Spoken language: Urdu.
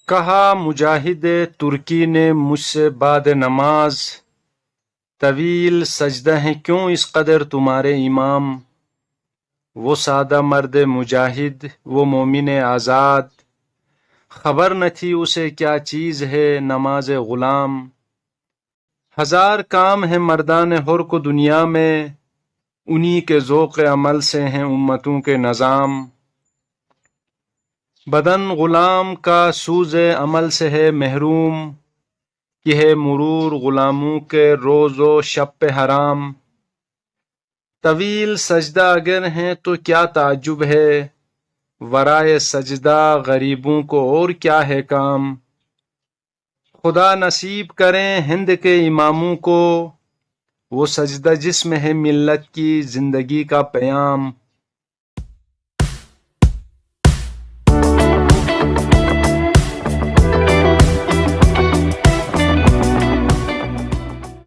کہا مجاہد ترکی نے مجھ سے بعد نماز، طویل سجدہ ہیں کیوں اس قدر تمہارے امام؟ وہ سادہ مرد مجاہد، وہ مومن آزاد، خبر نہ تھی اسے کیا چیز ہے نماز غلام۔ ہزار کام ہیں مردان حر کو دنیا میں، انہی کے ذوق عمل سے ہیں امتوں کے نظام۔ بدن غلام کا سوز عمل سے ہے محروم، کہ ہے مرور غلاموں کے روز و شب پہ حرام۔ طویل سجدہ اگر ہیں تو کیا تعجب ہے، ورائے سجدہ غریبوں کو اور کیا ہے کام۔ خدا نصیب کریں ہند کے اماموں کو، وہ سجدہ جس میں ہے ملت کی زندگی کا پیام۔